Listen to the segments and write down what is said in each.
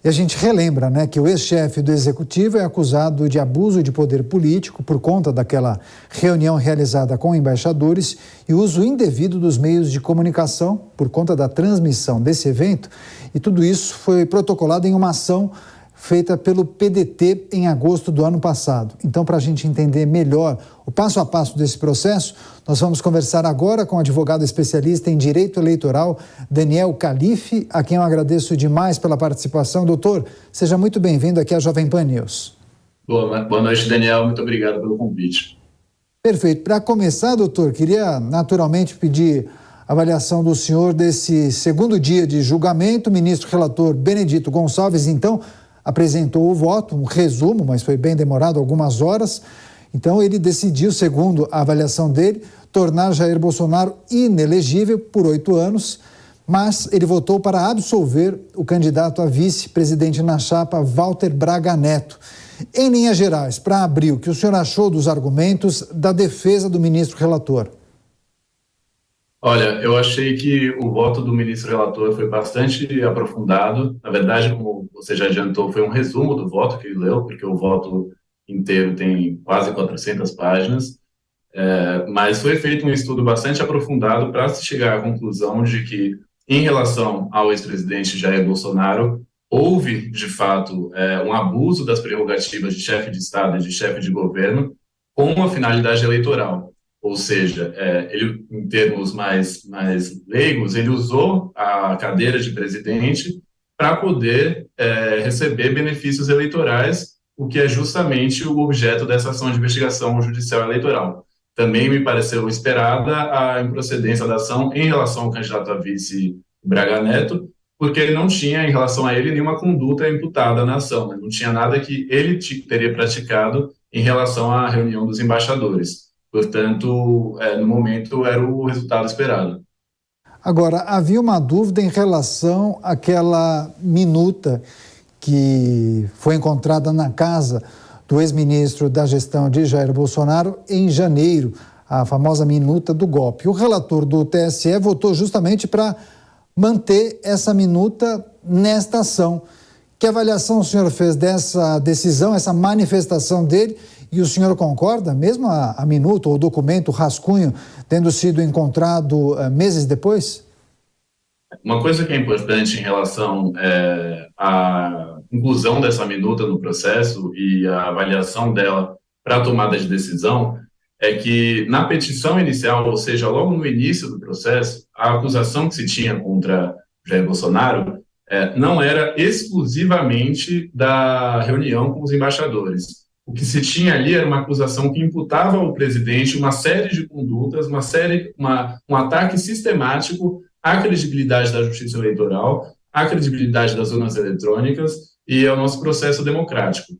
E a gente relembra, né, que o ex-chefe do Executivo é acusado de abuso de poder político por conta daquela reunião realizada com embaixadores e uso indevido dos meios de comunicação por conta da transmissão desse evento. E tudo isso foi protocolado em uma ação feita pelo PDT em agosto do ano passado. Então, para a gente entender melhor o passo a passo desse processo, nós vamos conversar agora com o advogado especialista em direito eleitoral, Daniel Calife, a quem eu agradeço demais pela participação. Doutor, seja muito bem-vindo aqui à Jovem Pan News. Boa noite, Daniel. Muito obrigado pelo convite. Perfeito. Para começar, doutor, queria naturalmente pedir a avaliação do senhor desse segundo dia de julgamento. O ministro relator Benedito Gonçalves, então, apresentou o voto, um resumo, mas foi bem demorado, algumas horas. Então, ele decidiu, segundo a avaliação dele, tornar Jair Bolsonaro inelegível por 8 anos, mas ele votou para absolver o candidato a vice-presidente na chapa, Walter Braga Neto. Em linhas gerais, para abril, o que o senhor achou dos argumentos da defesa do ministro relator? Olha, eu achei que o voto do ministro relator foi bastante aprofundado. Na verdade, como você já adiantou, foi um resumo do voto que ele leu, porque o voto inteiro tem quase 400 páginas. Mas foi feito um estudo bastante aprofundado para se chegar à conclusão de que, em relação ao ex-presidente Jair Bolsonaro, houve, de fato, um abuso das prerrogativas de chefe de Estado e de chefe de governo com uma finalidade eleitoral. Ou seja, ele, em termos mais leigos, ele usou a cadeira de presidente para poder receber benefícios eleitorais, o que é justamente o objeto dessa ação de investigação judicial eleitoral. Também me pareceu esperada a improcedência da ação em relação ao candidato a vice Braga Neto, porque ele não tinha, em relação a ele, nenhuma conduta imputada na ação, né? Não tinha nada que ele teria praticado em relação à reunião dos embaixadores. Portanto, no momento, era o resultado esperado. Agora, havia uma dúvida em relação àquela minuta que foi encontrada na casa do ex-ministro da gestão de Jair Bolsonaro em janeiro, a famosa minuta do golpe. O relator do TSE votou justamente para manter essa minuta nesta ação. Que avaliação o senhor fez dessa decisão, essa manifestação dele? E o senhor concorda, mesmo a minuta ou o documento, o rascunho, tendo sido encontrado meses depois? Uma coisa que é importante em relação à inclusão dessa minuta no processo e a avaliação dela para a tomada de decisão é que na petição inicial, ou seja, logo no início do processo, a acusação que se tinha contra Jair Bolsonaro não era exclusivamente da reunião com os embaixadores. O que se tinha ali era uma acusação que imputava ao presidente uma série de condutas, um ataque sistemático à credibilidade da justiça eleitoral, à credibilidade das urnas eletrônicas e ao nosso processo democrático.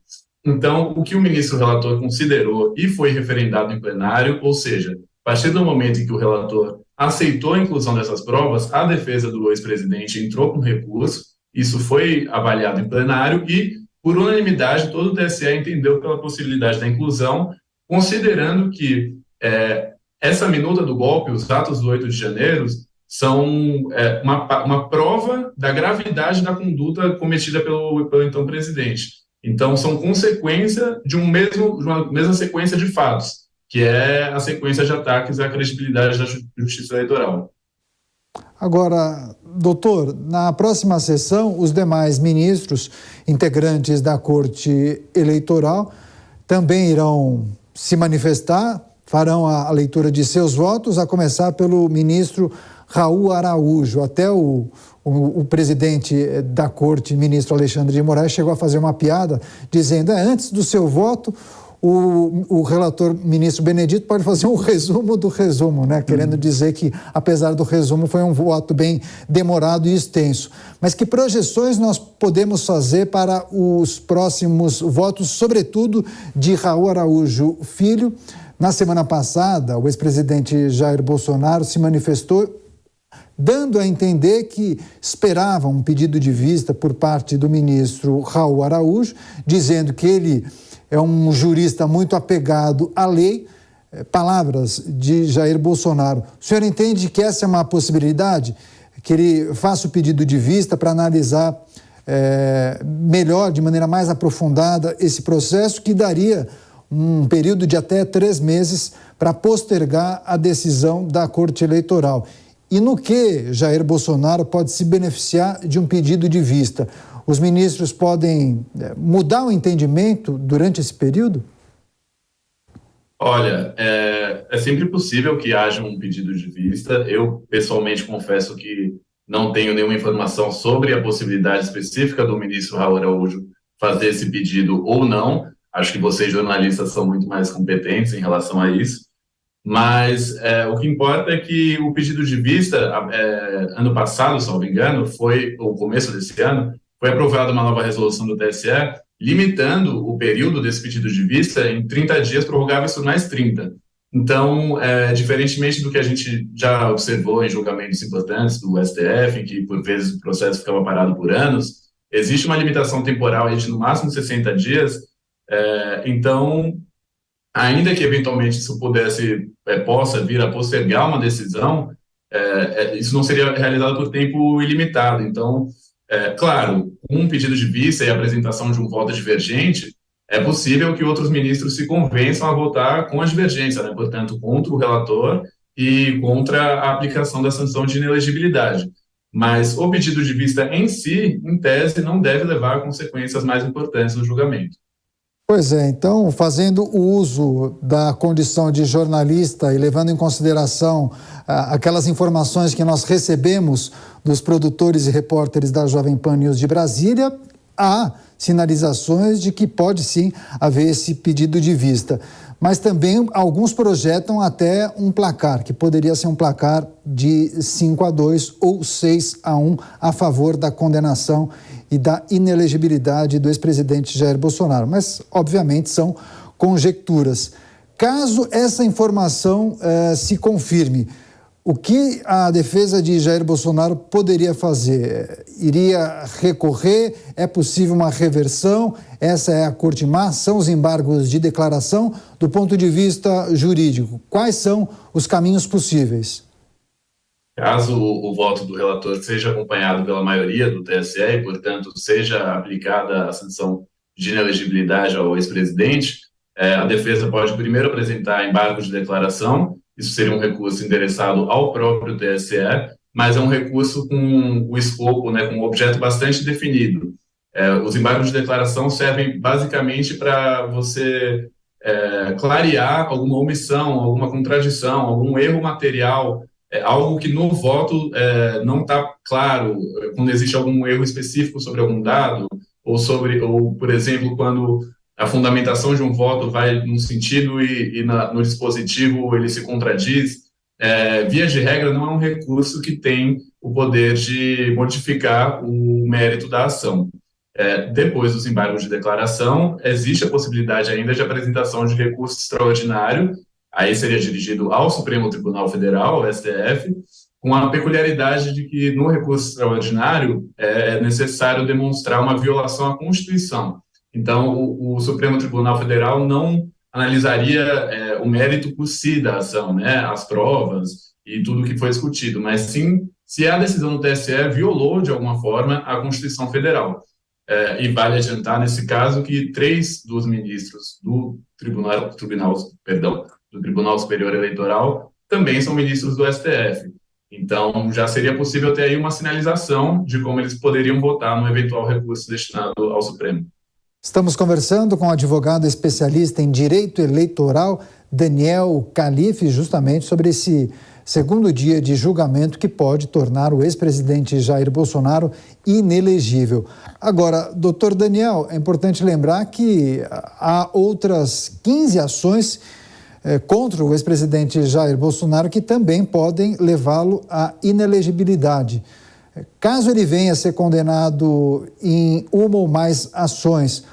Então, o que o ministro relator considerou e foi referendado em plenário, ou seja, a partir do momento em que o relator aceitou a inclusão dessas provas, a defesa do ex-presidente entrou com recurso, isso foi avaliado em plenário e, por unanimidade, todo o TSE entendeu pela possibilidade da inclusão, considerando que essa minuta do golpe, os atos do 8 de janeiro, são uma prova da gravidade da conduta cometida pelo então presidente. Então, são consequência de uma mesma sequência de fatos, que é a sequência de ataques à credibilidade da justiça eleitoral. Agora, doutor, na próxima sessão, os demais ministros integrantes da Corte Eleitoral também irão se manifestar, farão a leitura de seus votos, a começar pelo ministro Raul Araújo. Até o presidente da Corte, ministro Alexandre de Moraes, chegou a fazer uma piada dizendo, antes do seu voto, o relator, ministro Benedito, pode fazer um resumo do resumo, né? Querendo dizer que, apesar do resumo, foi um voto bem demorado e extenso. Mas que projeções nós podemos fazer para os próximos votos, sobretudo de Raul Araújo Filho? Na semana passada, o ex-presidente Jair Bolsonaro se manifestou dando a entender que esperava um pedido de vista por parte do ministro Raul Araújo, dizendo que ele é um jurista muito apegado à lei, palavras de Jair Bolsonaro. O senhor entende que essa é uma possibilidade? Que ele faça o pedido de vista para analisar melhor, de maneira mais aprofundada, esse processo, que daria um período de até 3 meses para postergar a decisão da Corte Eleitoral. E no que Jair Bolsonaro pode se beneficiar de um pedido de vista? Os ministros podem mudar o entendimento durante esse período? Olha, é sempre possível que haja um pedido de vista. Eu, pessoalmente, confesso que não tenho nenhuma informação sobre a possibilidade específica do ministro Raul Araújo fazer esse pedido ou não. Acho que vocês, jornalistas, são muito mais competentes em relação a isso. Mas o que importa é que o pedido de vista, ano passado, se não me engano, o começo desse ano, foi aprovada uma nova resolução do TSE, limitando o período desse pedido de vista em 30 dias, prorrogáveis por mais 30. Então, diferentemente do que a gente já observou em julgamentos importantes do STF, em que, por vezes, o processo ficava parado por anos, existe uma limitação temporal aí de, no máximo, 60 dias. Então, ainda que, eventualmente, isso possa vir a postergar uma decisão, isso não seria realizado por tempo ilimitado. Então, claro, com um pedido de vista e a apresentação de um voto divergente, é possível que outros ministros se convençam a votar com a divergência, né? Portanto, contra o relator e contra a aplicação da sanção de inelegibilidade. Mas o pedido de vista em si, em tese, não deve levar a consequências mais importantes no julgamento. Pois é, então, fazendo o uso da condição de jornalista e levando em consideração aquelas informações que nós recebemos dos produtores e repórteres da Jovem Pan News de Brasília, há sinalizações de que pode sim haver esse pedido de vista. Mas também alguns projetam até um placar, que poderia ser um placar de 5-2 ou 6-1 a favor da condenação e da inelegibilidade do ex-presidente Jair Bolsonaro. Mas, obviamente, são conjecturas. Caso essa informação se confirme, o que a defesa de Jair Bolsonaro poderia fazer? Iria recorrer? É possível uma reversão? Essa é a corte má? São os embargos de declaração? Do ponto de vista jurídico, quais são os caminhos possíveis? Caso o voto do relator seja acompanhado pela maioria do TSE e, portanto, seja aplicada a sanção de inelegibilidade ao ex-presidente, a defesa pode primeiro apresentar embargo de declaração. Isso seria um recurso endereçado ao próprio TSE, mas é um recurso com o escopo, né, com um objeto bastante definido. Os embargos de declaração servem basicamente para você clarear alguma omissão, alguma contradição, algum erro material, algo que no voto não está claro, quando existe algum erro específico sobre algum dado, ou, por exemplo, quando a fundamentação de um voto vai num sentido e no dispositivo ele se contradiz. Via de regra, não é um recurso que tem o poder de modificar o mérito da ação. Depois dos embargos de declaração, existe a possibilidade ainda de apresentação de recurso extraordinário, aí seria dirigido ao Supremo Tribunal Federal, ao STF, com a peculiaridade de que no recurso extraordinário é necessário demonstrar uma violação à Constituição. Então, o Supremo Tribunal Federal não analisaria o mérito por si da ação, né, as provas e tudo que foi discutido, mas sim se a decisão do TSE violou, de alguma forma, a Constituição Federal. E vale adiantar, nesse caso, que 3 dos ministros do Tribunal Superior Eleitoral também são ministros do STF. Então, já seria possível ter aí uma sinalização de como eles poderiam votar no eventual recurso destinado ao Supremo. Estamos conversando com o advogado especialista em direito eleitoral, Daniel Calife, justamente sobre esse segundo dia de julgamento que pode tornar o ex-presidente Jair Bolsonaro inelegível. Agora, doutor Daniel, é importante lembrar que há outras 15 ações contra o ex-presidente Jair Bolsonaro que também podem levá-lo à inelegibilidade. Caso ele venha a ser condenado em uma ou mais ações,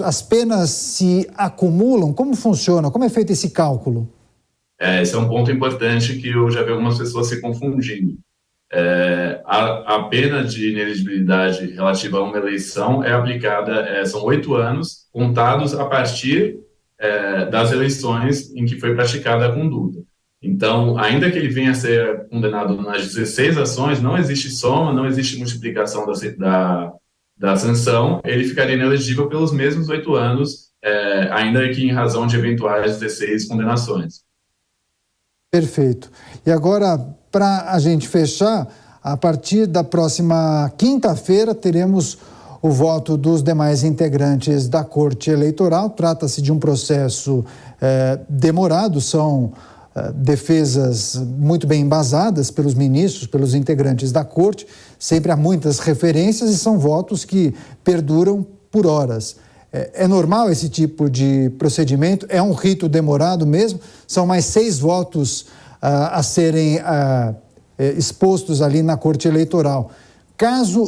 as penas se acumulam? Como funciona? Como é feito esse cálculo? Esse é um ponto importante que eu já vi algumas pessoas se confundindo. A pena de inelegibilidade relativa a uma eleição é aplicada, são 8 anos, contados a partir das eleições em que foi praticada a conduta. Então, ainda que ele venha a ser condenado nas 16 ações, não existe soma, não existe multiplicação da sanção, ele ficaria inelegível pelos mesmos 8 anos, ainda que em razão de eventuais 16 condenações. Perfeito. E agora, para a gente fechar, a partir da próxima quinta-feira teremos o voto dos demais integrantes da Corte Eleitoral. Trata-se de um processo demorado, são defesas muito bem embasadas pelos ministros, pelos integrantes da Corte. Sempre há muitas referências e são votos que perduram por horas. É normal esse tipo de procedimento? É um rito demorado mesmo? São mais 6 votos a serem expostos ali na Corte Eleitoral. Caso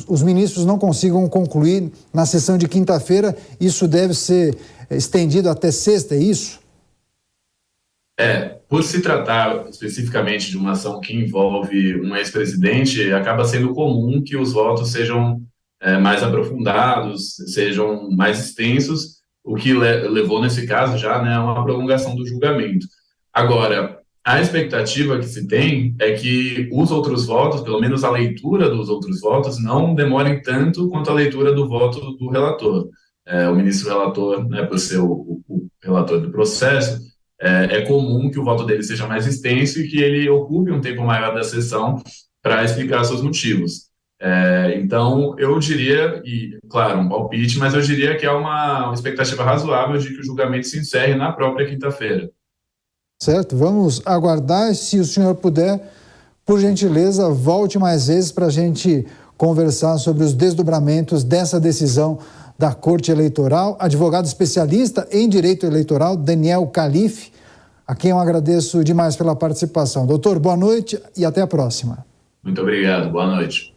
os ministros não consigam concluir na sessão de quinta-feira, isso deve ser estendido até sexta, é isso? Por se tratar especificamente de uma ação que envolve um ex-presidente, acaba sendo comum que os votos sejam mais aprofundados, sejam mais extensos, o que levou, nesse caso, já, né, a uma prolongação do julgamento. Agora, a expectativa que se tem é que os outros votos, pelo menos a leitura dos outros votos, não demorem tanto quanto a leitura do voto do relator. O ministro relator, né, por ser o relator do processo, é comum que o voto dele seja mais extenso e que ele ocupe um tempo maior da sessão para explicar seus motivos. Então, eu diria, e claro, um palpite, mas eu diria que há uma expectativa razoável de que o julgamento se encerre na própria quinta-feira. Certo, vamos aguardar. Se o senhor puder, por gentileza, volte mais vezes para a gente conversar sobre os desdobramentos dessa decisão da Corte Eleitoral. Advogado especialista em direito eleitoral, Daniel Calife, a quem eu agradeço demais pela participação. Doutor, boa noite e até a próxima. Muito obrigado, boa noite.